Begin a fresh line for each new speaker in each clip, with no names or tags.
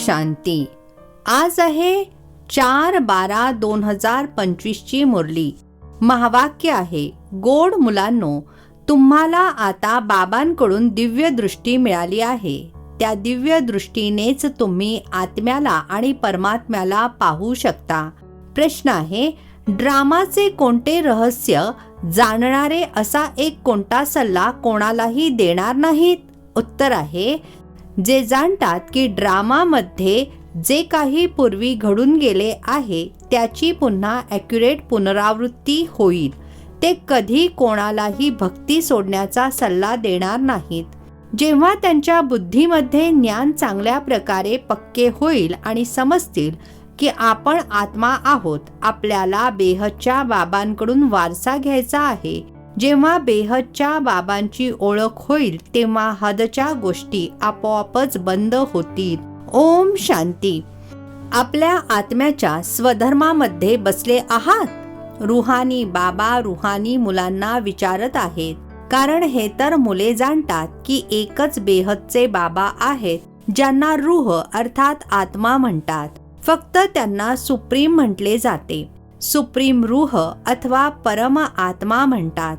शांती. आज आहे 4/12/2025 ची मुरली. महावाक्य आहे, गोड मुलांनो, तुम्हाला आता बाबांकडून दिव्य दृष्टी मिळाली आहे. त्या दिव्य दृष्टीनेच तुम्ही आत्म्याला आणि परमात्म्याला पाहू शकता. प्रश्न आहे, ड्रामाचे कोणते रहस्य जाणणारे असा एक कोणता सल्ला कोणालाही देणार नाहीत? उत्तर आहे, जे जाणतात की ड्रामामध्ये जे काही पूर्वी घडून गेले आहे त्याची पुन्हा ॲक्युरेट पुनरावृत्ती होईल. ते कधी कोणालाही भक्ती सोडण्याचा सल्ला देणार नाहीत. जेव्हा त्यांच्या बुद्धीमध्ये ज्ञान चांगल्या प्रकारे पक्के होईल आणि समजतील की आपण आत्मा आहोत, आपल्याला बेहदच्या बाबांकडून वारसा घ्यायचा आहे. जेव्हा बेहदच्या बाबांची ओळख होईल तेव्हा हदच्या गोष्टी आपोआपच बंद होतील. ओम शांती. आपल्या आत्म्याच्या स्वधर्मामध्ये बसले आहात? रुहानी बाबा रुहानी मुलांना विचारत आहेत, कारण हे तर मुले जाणतात की एकच बेहदचे बाबा आहेत, ज्यांना रूह अर्थात आत्मा म्हणतात. फक्त त्यांना सुप्रीम म्हटले जाते. सुप्रीम रूह अथवा परम आत्मा म्हणतात.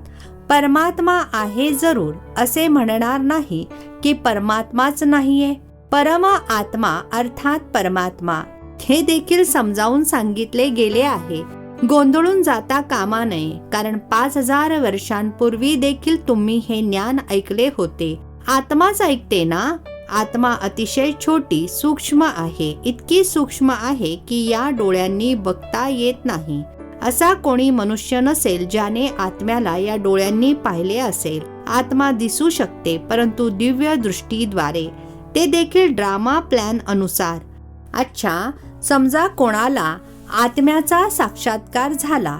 परमात्मा आहे जरूर असे म्हणणार नाही की परमात्माच नाहीये. परम आत्मा अर्थात परमात्मा हे देखील समजावून सांगितले गेले आहे. गोंधळून जाता कामा नये, कारण 5000 वर्षांपूर्वी देखील तुम्ही हे ज्ञान ऐकले होते. आत्माच ऐकते ना? आत्मा अतिशय छोटी सूक्ष्म आहे. इतकी सूक्ष्म आहे की या डोळ्यांनी बघता येत नाही. असा कोणी मनुष्य नसेल ज्याने आत्म्याला या डोळ्यांनी पाहिले असेल. आत्मा दिसू शकते, परंतु दिव्य दृष्टीद्वारे, ते देखील ड्रामा प्लॅन अनुसार. अच्छा, समजा कोणाला आत्म्याचा साक्षात्कार झाला.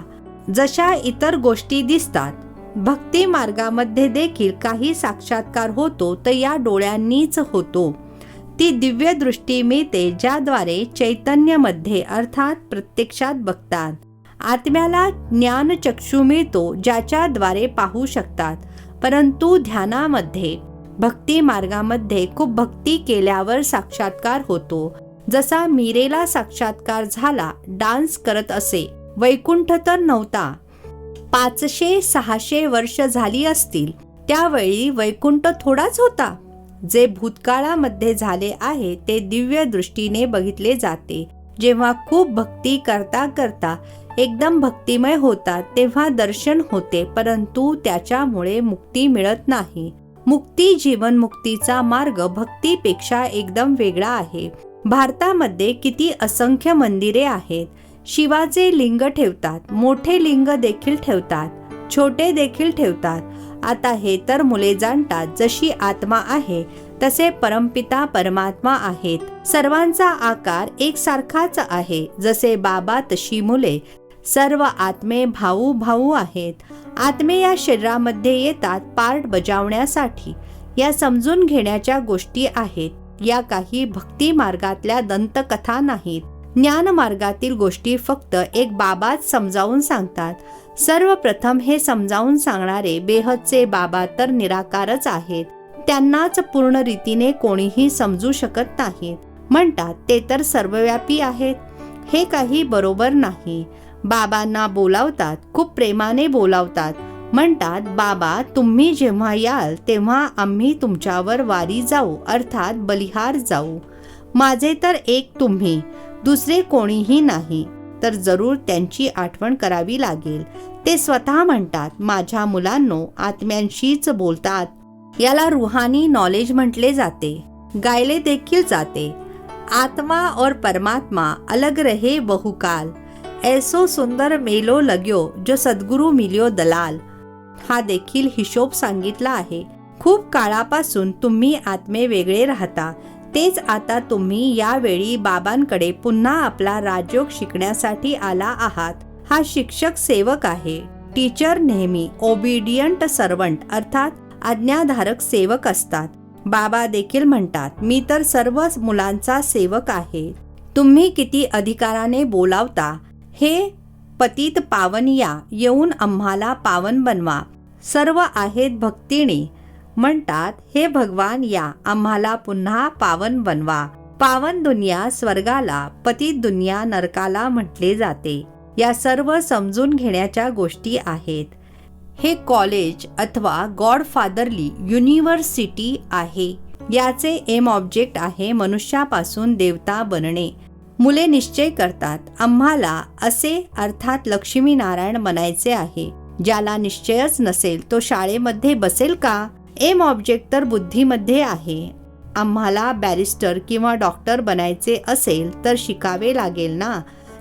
जशा इतर गोष्टी दिसतात, भक्ती मार्गामध्ये देखील काही साक्षात्कार होतो, तर या डोळ्यांनीच होतो. ती दिव्य दृष्टी मिळते ज्याद्वारे चैतन्यमध्ये अर्थात प्रत्यक्षात बघतात. आत्म्याला ज्ञानचक्षु मिळतो ज्याच्याद्वारे पाहू शकतात. परंतु ध्यानामध्ये, भक्ती मार्गामध्ये खूप भक्ती केल्यावर साक्षात्कार होतो. जसा मीरेला साक्षात्कार झाला, डान्स करत असे. वैकुंठ तर नव्हता. 500-600 वर्ष झाली असतील. त्यावेळी वैकुंठ थोडाच होता. जे भूतकाळामध्ये झाले आहे ते दिव्य दृष्टीने बघितले जाते. जेव्हा खूप भक्ती करता करता एकदम भक्तिमय होतात तेव्हा दर्शन होते, परंतु त्याच्यामुळे मुक्ती मिळत नाही. मुक्ती, जीवनमुक्तीचा मार्ग भक्तीपेक्षा एकदम वेगळा आहे. भारतामध्ये किती असंख्य मंदिरे आहेत. शिवाचे लिंग ठेवतात, मोठे लिंग देखील ठेवतात, छोटे देखील ठेवतात. आता हे तर मुले जाणतात, जशी आत्मा आहे तसे परमपिता परमात्मा आहेत. सर्वांचा आकार एकसारखाच आहे. जसे बाबा तशी मुले. सर्व आत्मे भाऊ भाऊ आहेत. आत्मे या शरीरामध्ये येतात पार्ट बजावण्यासाठी. या समजून घेण्याच्या गोष्टी आहेत. या काही भक्ती मार्गातल्या दंतकथा नाहीत. ज्ञान मार्गातील गोष्टी फक्त एक बाबाच समजावून सांगतात. सर्वप्रथम हे समजावून सांगणारे बेहदचे बाबा तर निराकारच आहेत. त्यांनाच पूर्ण रीतीने कोणीही समजू शकत नाहीत. म्हणतात ते तर सर्वव्यापी आहेत. हे काही बरोबर नाही. बाबांना बोलावतात, खूप प्रेमाने बोलावतात. म्हणतात, बाबा तुम्ही जेव्हा याल तेव्हा आम्ही तुमच्यावर वारी जाऊ, अर्थात बलिहार जाऊ. माझे तर एक तुम्ही, दुसरे कोणीही नाही. तर जरूर त्यांची आठवण करावी लागेल. ते स्वतः म्हणतात, माझ्या मुलांनो, आत्म्यांशीच बोलतात. याला रुहानी नॉलेज म्हटले जाते. गायले देखील जाते. आत्मा और परमात्मा अलग रहे बहुकाल, ऐसो सुंदर मेलो लग्यो जो सद्गुरु मिल्यो दलाल. हा देखील हिशोब सांगितला आहे. खूप काळापासून तुम्ही आत्मे वेगळे राहता. तेच आता तुम्ही यावेळी बाबांकडे पुन्हा आपला राजयोग शिकण्यासाठी आला आहात. हा शिक्षक सेवक आहे. टीचर नेहमी ओबिडियंट सर्वंट अर्थात आज्ञाधारक सेवक असतात. बाबा देखील म्हणतात, मी तर सर्व मुलांचा सेवक आहे. तुम्ही किती अधिकाराने बोलावता, हे पतित पावन या, येऊन आम्हाला पावन बनवा. सर्व आहेत भक्तीने. म्हणतात, हे भगवान या, आम्हाला पुन्हा पावन बनवा. पावन दुनिया स्वर्गाला, पतित दुनिया नरकाला म्हटले जाते. या सर्व समजून घेण्याच्या गोष्टी आहेत. हे कॉलेज अथवा गॉडफादरली युनिव्हर्सिटी आहे. याचे एम ऑब्जेक्ट आहे मनुष्यापासून देवता बनणे. मुले निश्चय करतात, आम्हाला असे अर्थात लक्ष्मीनारायण बनायचे आहे. ज्याला निश्चयच नसेल तो शाळेमध्ये बसेल का? एम ऑब्जेक्ट तर बुद्धीमध्ये आहे. आम्हाला बॅरिस्टर किंवा डॉक्टर बनायचे असेल तर शिकावे लागेल ना.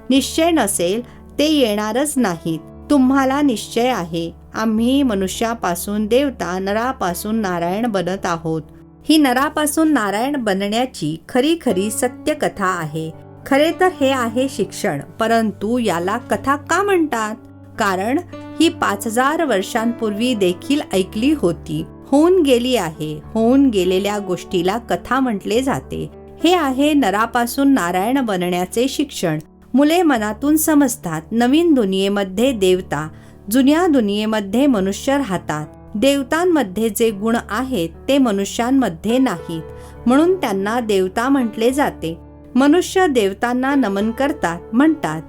निश्चय नसेल ते येणारच नाहीत. तुम्हाला निश्चय आहे, आम्ही मनुष्यापासून देवता, नरापासून नारायण बनत आहोत. ही नरापासून नारायण बनण्याची खरी खरी सत्य कथा आहे. खरे तर हे आहे शिक्षण, परंतु याला कथा का म्हणतात? कारण ही 5000 वर्षांपूर्वी देखील ऐकली होती, होऊन गेली आहे. होऊन गेलेल्या गोष्टीला कथा म्हटले जाते. हे आहे नरापासून नारायण बनण्याचे शिक्षण. मुले मनातून समजतात, नवीन दुनियेमध्ये देवता, जुन्या दुनियेमध्ये मनुष्य राहतात. देवतांमध्ये जे गुण आहेत ते मनुष्यांमध्ये नाहीत, म्हणून त्यांना देवता म्हटले जाते. मनुष्य देवतांना नमन करतात, म्हणतात,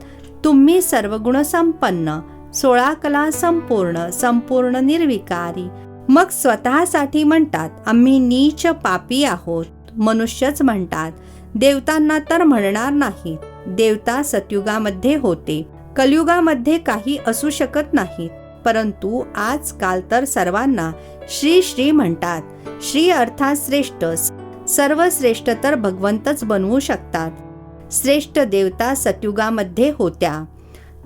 तुम्ही सर्व गुण संपन्न, 16 कला संपूर्ण, संपूर्ण निर्विकारी. मग स्वतःसाठी म्हणतात, आम्ही नीच पापी आहोत. मनुष्यच म्हणतात, देवतांना तर म्हणणार नाहीत. देवता सतयुगामध्ये होते, कलयुगामध्ये काही असू शकत नाहीत. परंतु आजकाल तर सर्वांना श्री श्री म्हणतात. श्री अर्थात श्रेष्ठ. सर्वश्रेष्ठ तर भगवंतच बनवू शकतात. श्रेष्ठ देवता सतयुगामध्ये होत्या.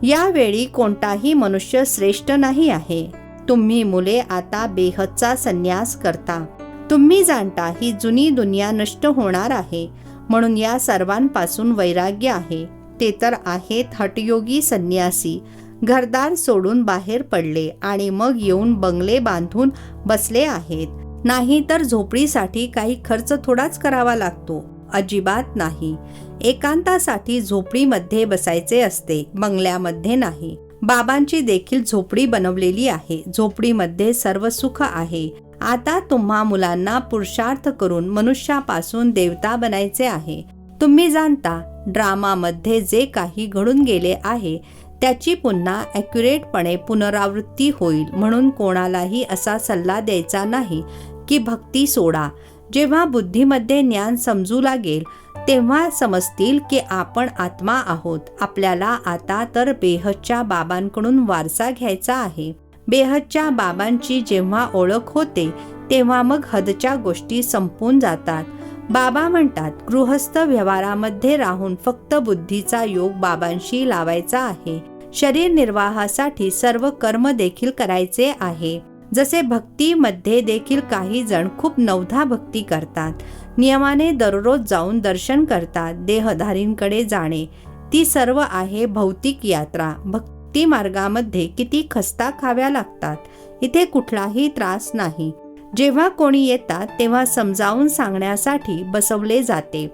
यावेळी कोणताही मनुष्य श्रेष्ठ नाही आहे. तुम्ही मुले आता बेहदचा संन्यास करता. तुम्ही जाणता ही जुनी दुनिया नष्ट होणार आहे, म्हणून या सर्वांपासून वैराग्य आहे. ते तर आहेत हठयोगी संन्यासी. घरदार सोडून बाहेर पडले आणि मग येऊन बंगले बांधून बसले आहेत. नाही तर झोपडीसाठी काही खर्च थोडाच करावा लागतो. अजिबात नाही. एकांतासाठी झोपडीमध्ये बसायचे असते, बंगल्यामध्ये नाही. बाबांची देखील झोपडी बनवलेली आहे. झोपडीमध्ये सर्व सुख आहे. आता तुम्हा मुलांना पुरुषार्थ करून मनुष्यापासून देवता बनायचे आहे. तुम्ही जाणता, ड्रामामध्ये जे काही घडून गेले आहे त्याची पुन्हा ॲक्युरेटपणे पुनरावृत्ती होईल. म्हणून कोणालाही असा सल्ला द्यायचा नाही की भक्ती सोडा. जेव्हा बुद्धीमध्ये ज्ञान समजू लागेल तेव्हा समजतील की आपण आत्मा आहोत. आपल्याला आता तर बेहदच्या बाबांकडून वारसा घ्यायचा आहे. बेहदच्या बाबांची जेव्हा ओळख होते तेव्हा मग हदच्या गोष्टी संपून जातात. बाबा म्हणतात, गृहस्थ व्यवहारामध्ये राहून फक्त बुद्धीचा योग बाबांशी लावायचा आहे. शरीर निर्वाहासाठी सर्व कर्म देखील करायचे आहे. जसे भक्तीमध्ये देखील काही जण खूप नवधा भक्ती करतात. नियमाने दररोज जाऊन दर्शन करतात. देहधारींकडे जाणे ती सर्व आहे भौतिक यात्रा. भक्ती मार्गामध्ये किती खस्ता खाव्या लागतात. इथे कुठलाही त्रास नाही. जेव्हा कोणी येतात तेव्हा समजावून सांगण्यासाठी बसवले जाते.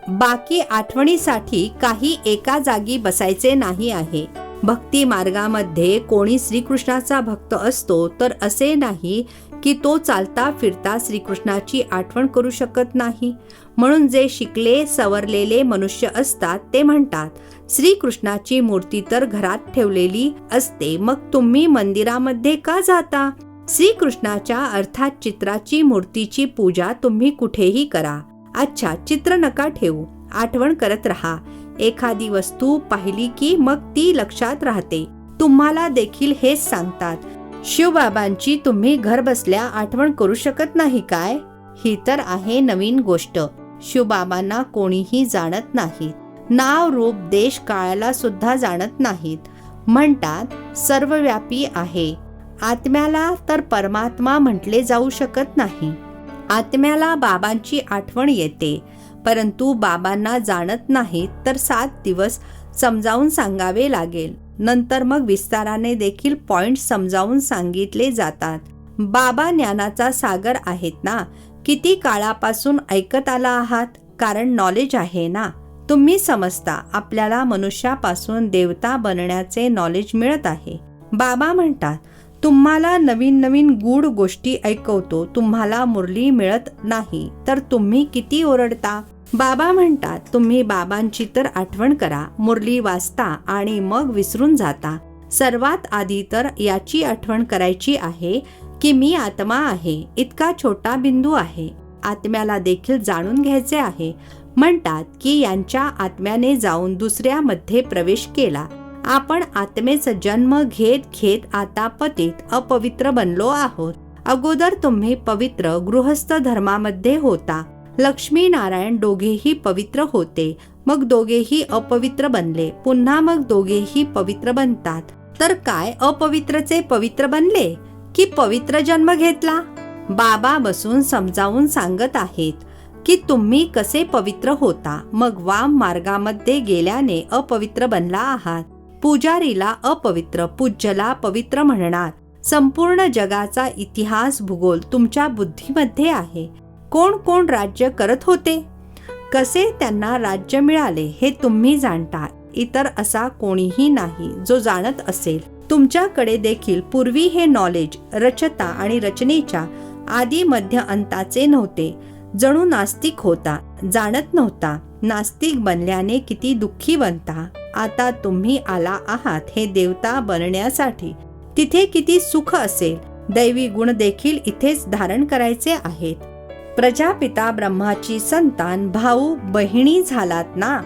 बाकी आठवणीसाठी काही एका जागी बसायचे नाही आहे. भक्ती मार्गामध्ये कोणी श्रीकृष्णाचा भक्त असतो तर असे नाही की तो चालता फिरता श्रीकृष्णाची आठवण करू शकत नाही. म्हणून जे शिकले सवरलेले मनुष्य असतात ते म्हणतात, श्रीकृष्णाची मूर्ती तर घरात ठेवलेली असते, मग तुम्ही मंदिरामध्ये का जाता? श्रीकृष्णाच्या अर्थात चित्राची मूर्तीची पूजा तुम्ही कुठेही करा. अच्छा, चित्र नका ठेवू, आठवण करत राहा. एखादी वस्तू पाहिली की मग ती लक्षात राहते. तुम्हाला देखील हेच सांगतात. शिवबाबांची तुम्ही घर बसल्या आठवण करू शकत नाही काय? ही तर आहे नवीन गोष्ट. शिवबाबांना कोणीही जाणत नाहीत. नाव रूप देश काळाला सुद्धा जाणत नाहीत. म्हणतात सर्वव्यापी आहे. आत्म्याला तर परमात्मा म्हटले जाऊ शकत नाही. आत्म्याला बाबांची आठवण येते, परंतु बाबांना जाणत नाहीत. तर 7 दिवस समजावून सांगावे लागेल. नंतर मग विस्ताराने देखील पॉइंट समजावून सांगितले जातात. बाबा ज्ञानाचा सागर आहेत ना. किती काळापासून ऐकत आला आहात, कारण नॉलेज आहे ना. तुम्ही समजता आपल्याला मनुष्यापासून देवता बनण्याचे नॉलेज मिळत आहे. बाबा म्हणतात, तुम्हाला नवीन नवीन गूढ गोष्टी ऐकवतो. तुम्हाला मुरली मिळत नाही तर तुम्ही किती ओरडता. बाबा म्हणतात, तुम्ही बाबांची तर आठवण करा, मुरली वाचता आणि मग विसरून जाता. सर्वात आधी तर याची आठवण करायची आहे की मी आत्मा आहे, इतका छोटा बिंदू आहे. आत्म्याला देखील जाणून घ्यायचे आहे. म्हणतात की यांच्या आत्म्याने जाऊन दुसऱ्यामध्ये प्रवेश केला. आपण आत्मेचा जन्म घेत घेत आता पतित अपवित्र बनलो आहोत. अगोदर तुम्ही पवित्र गृहस्थ धर्मामध्ये होता. लक्ष्मी नारायण दोघेही पवित्र होते, मग दोघेही अपवित्र बनले, पुन्हा मग दोघेही पवित्र बनतात. तर काय अपवित्रचे पवित्र बनले की पवित्र जन्म घेतला? बाबा बसून समजावून सांगत आहेत की तुम्ही कसे पवित्र होता, मग वाम मार्गामध्ये गेल्याने अपवित्र बनला आहात. पुजारीला अपवित्र, पूज्यला पवित्र म्हणणार. संपूर्ण जगाचा इतिहास भूगोल तुमच्या बुद्धीमध्ये आहे. कोण कोण राज्य करत होते, कसे त्यांना राज्य मिळाले हे तुम्ही जाणता. इतर असा कोणीही नाही जो जाणत असेल. तुमच्याकडे देखील पूर्वी हे नॉलेज रचता आणि रचनेच्या आदी मध्य अंताचे नव्हते. जणू नास्तिक होता, जाणत नव्हता. नास्तिक बनल्याने किती दुःखी बनता. आता तुम्ही आला आहात हे देवता बनण्यासाठी. तिथे किती सुख असेल. दैवी गुण देखील इथेच धारण करायचे आहेत. प्रजापिता ब्रह्माची संतान भाऊ बहिणी झालात ना.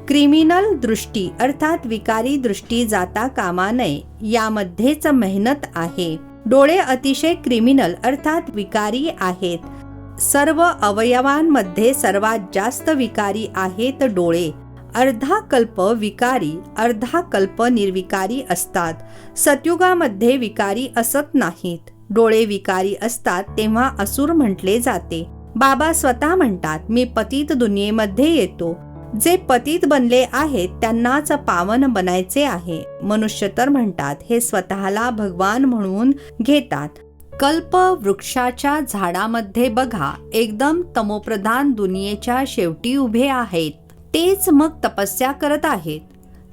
क्रिमिनल दृष्टी अर्थात विकारी दृष्टी जाता कामा नये, यामध्येच मेहनत आहे. डोळे अतिशय क्रिमिनल अर्थात विकारी आहेत. सर्व अवयवांमध्ये सर्वात जास्त विकारी आहेत डोळे. अर्धा कल्प विकारी, अर्धा कल्प निर्विकारी असतात. सतयुगामध्ये विकारी असत नाहीत. डोळे विकारी असतात तेव्हा असुर म्हटले जाते. बाबा स्वतः म्हणतात, मी पतित दुनियेमध्ये येतो. जे पतित बनले आहेत त्यांनाच पावन बनायचे आहे. मनुष्य तर म्हणतात, हे स्वतःला भगवान म्हणून घेतात. कल्प वृक्षाच्या झाडामध्ये बघा, एकदम तमोप्रधान दुनियेच्या शेवटी उभे आहेत. तेच मग तपस्या करत आहेत.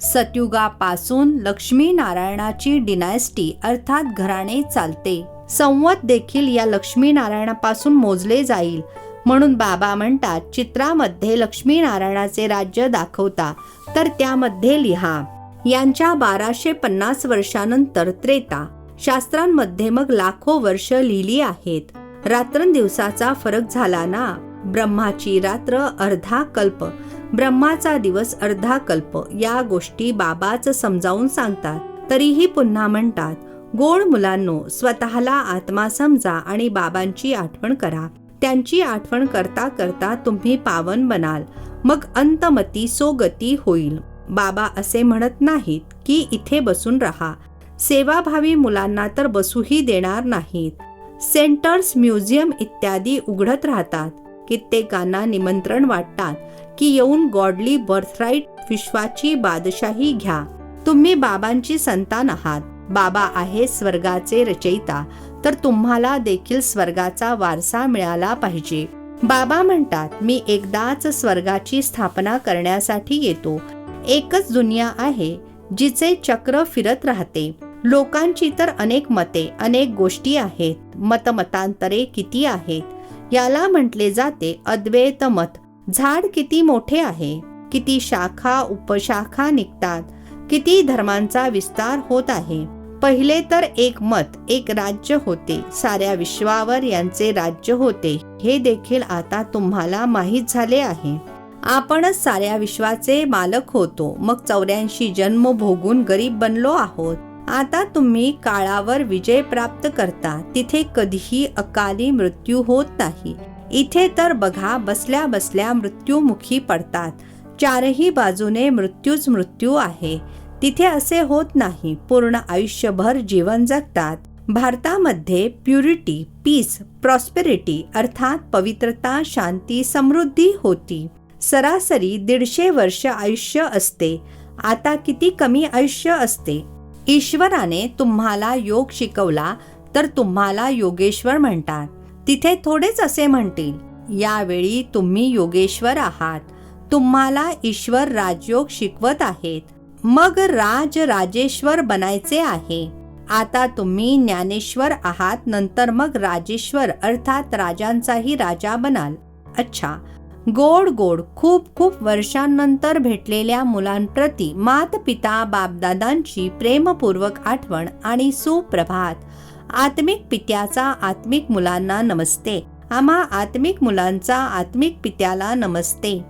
सतयुगापासून लक्ष्मी नारायणाची डिनायस्टी अर्थात घराणे चालते. संवत देखील या लक्ष्मी नारायणापासून मोजले जाईल. म्हणून बाबा म्हणतात, चित्रामध्ये लक्ष्मी नारायणाचे राज्य दाखवता तर त्यामध्ये लिहा. यांच्या 1250 वर्षानंतर त्रेता. शास्त्रांमध्ये मग लाखो वर्ष लिहिली आहेत. रात्रंदिवसाचा फरक झाला ना. ब्रह्माची रात्र अर्धा कल्प, ब्रह्माचा दिवस अर्धा कल्प. या गोष्टी बाबाच समजावून सांगतात. तरीही पुन्हा म्हणतात, गोड मुलांनो, स्वतःला आत्मा समजा आणि बाबांची आठवण करा. त्यांची आठवण करता करता तुम्ही पावन बनाल. मग अंतमती सोगती होईल. बाबा असे म्हणत नाहीत की इथे बसून राहा. सेवाभावी मुलांना तर बसूही देणार नाहीत. सेंटर्स, म्युझियम इत्यादी उघडत राहतात. कित्येकांना निमंत्रण वाटतात की येऊन गॉडली बर्थराईट विश्वाची बादशाही घ्या. तुम्ही बाबांची संतान आहात. बाबा आहे स्वर्गाचे रचयिता, तर तुम्हाला देखील स्वर्गाचा वारसा मिळाला पाहिजे. बाबा म्हणतात, मी एकदाच स्वर्गाची स्थापना करण्यासाठी येतो. एकच दुनिया आहे जिचे चक्र फिरत राहते. लोकांची तर अनेक मते, अनेक गोष्टी आहेत. मतमतांतरे किती आहेत. याला म्हटले जाते अद्वैत मत. झाड किती मोठे आहे, किती शाखा उपशाखा निघतात, किती धर्मांचा विस्तार होत आहे. पहिले तर एक मत, एक राज्य होते. साऱ्या विश्वावर यांचे राज्य होते. हे देखील आता तुम्हाला माहीत झाले आहे. आपणच साऱ्या विश्वाचे मालक होतो. मग 84 जन्म भोगून गरीब बनलो आहोत. आता तुम्ही काळावर विजय प्राप्त करता. तिथे कधीही अकाली मृत्यू होत नाही. इथे तर बघा, बसल्या बसल्या मृत्यूमुखी पडतात. चारही बाजूने मृत्यूच मृत्यू आहे. तिथे असे होत नाही. पूर्ण आयुष्यभर जीवन जगतात. भारतामध्ये प्युरिटी, पीस, प्रॉस्पेरिटी अर्थात पवित्रता, शांती, समृद्धी होती. सरासरी 150 वर्ष आयुष्य असते. आता किती कमी आयुष्य असते. ईश्वराने तुम्हाला योग शिकवला तर तुम्हाला योगेश्वर म्हणतात. तिथे थोडेच असे म्हणतील, यावेळी तुम्ही योगेश्वर आहात. तुम्हाला ईश्वर राजयोग शिकवत आहेत. मग राजेश्वर बनायचे आहे. आता तुम्ही ज्ञानेश्वर आहात. नंतर मग राजेश्वर अर्थात राजांचाही राजा बनाल. अच्छा, गोड गोड खूप खूप वर्षांनंतर भेटलेल्या मुलांप्रती माता-पिता बापदादांची प्रेमपूर्वक आठवण आणि सुप्रभात. आत्मिक पित्याचा आत्मिक मुलांना नमस्ते. आम्हा आत्मिक मुलांचा आत्मिक पित्याला नमस्ते.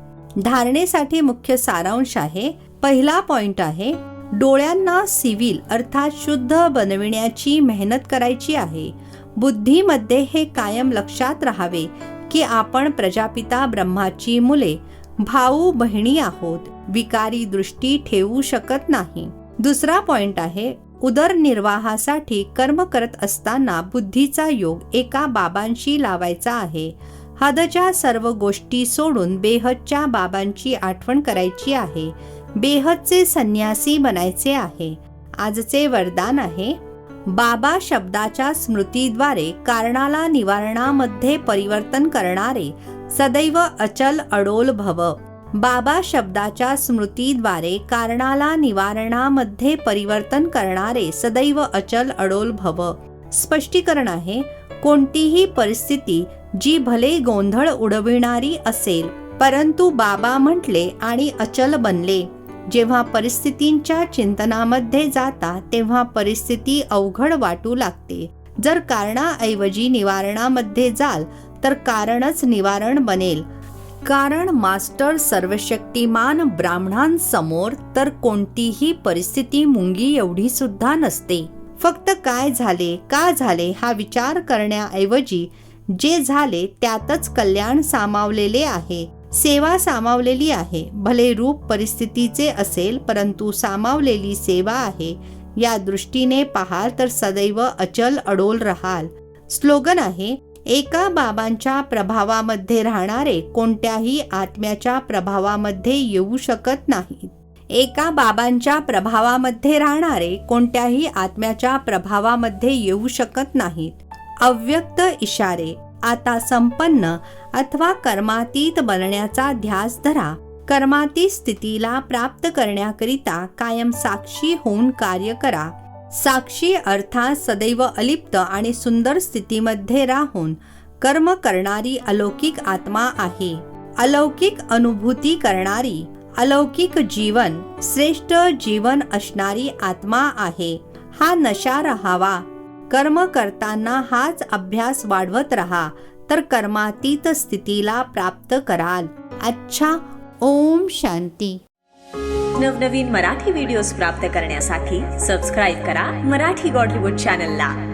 धारणेसाठी मुख्य सारांश आहे. पहिला पॉइंट आहे, डोळ्यांना सिव्हिल अर्थात शुद्ध बनविण्याची मेहनत करायची आहे. बुद्धीमध्ये हे कायम लक्षात राहावे की आपण प्रजापिता ब्रह्माची मुले, भाऊ बहिणी आहोत. विकारी दृष्टी ठेवू शकत नाही. दुसरा पॉइंट आहे, उदरनिर्वाहासाठी कर्म करत असताना बुद्धीचा योग एका बाबांशी लावायचा आहे. हदच्या सर्व गोष्टी सोडून बेहदच्या बाबांची आठवण करायची आहे. बेहदचे संन्यासी बनायचे आहे. आजचे वरदान आहे, बाबा शब्दाच्या स्मृतीद्वारे कारणाला निवारणामध्ये परिवर्तन करणारे सदैव अचल अडोल भव. बाबा शब्दाच्या स्मृतीद्वारे कारणाला निवारणामध्ये परिवर्तन करणारे सदैव अचल अडोल भव. स्पष्टीकरण आहे, कोणतीही परिस्थिती जी भले गोंधळ उडविणारी असेल, परंतु बाबा म्हटले आणि अचल बनले. जेव्हा परिस्थितींच्या चिंतनामध्ये जाता तेव्हा परिस्थिती अवघड वाटू लागते. जर कारणाऐवजी निवारणामध्ये जाल तर कारणच निवारण बनेल. कारण मास्टर सर्वशक्तिमान ब्राह्मणांसमोर तर कोणतीही परिस्थिती मुंगी एवढी सुद्धा नसते. फक्त काय झाले, का झाले हा विचार करण्याऐवजी जे झाले त्यातच कल्याण सामावलेले आहे, सेवा सामावलेली आहे. भले रूप परिस्थितीचे असेल परंतु सामावलेली सेवा आहे. या दृष्टीने पाहाल तर सदैव अचल अडोल राहाल. स्लोगन आहे, एका बाबांच्या प्रभावामध्ये राहणारे कोणत्याही आत्म्याच्या प्रभावामध्ये येऊ शकत नाहीत. एका बाबांच्या प्रभावामध्ये राहणारे कोणत्याही आत्म्याच्या प्रभावामध्ये येऊ शकत नाहीत. अव्यक्त इशारे. आता संपन्न अथवा कर्मातीत बनण्याचा ध्यास धरा. कर्मातीत स्थितीला प्राप्त करण्याकरिता कायम साक्षी होऊन कार्य करा. साक्षी अर्थात सदैव अलिप्त आणि सुंदर स्थितीमध्ये राहून कर्म करणारी अलौकिक आत्मा आहे. अलौकिक अनुभूती करणारी, अलौकिक जीवन, श्रेष्ठ जीवन असणारी आत्मा आहे. हा नशा राहावा. कर्म करताना हाच अभ्यास वाढवत राहा तर कर्मातीत स्थितीला प्राप्त कराल. अच्छा, ओम शांती.
नवनवीन मराठी व्हिडिओज प्राप्त करण्यासाठी सबस्क्राईब करा मराठी गॉडलीवूड चॅनलला.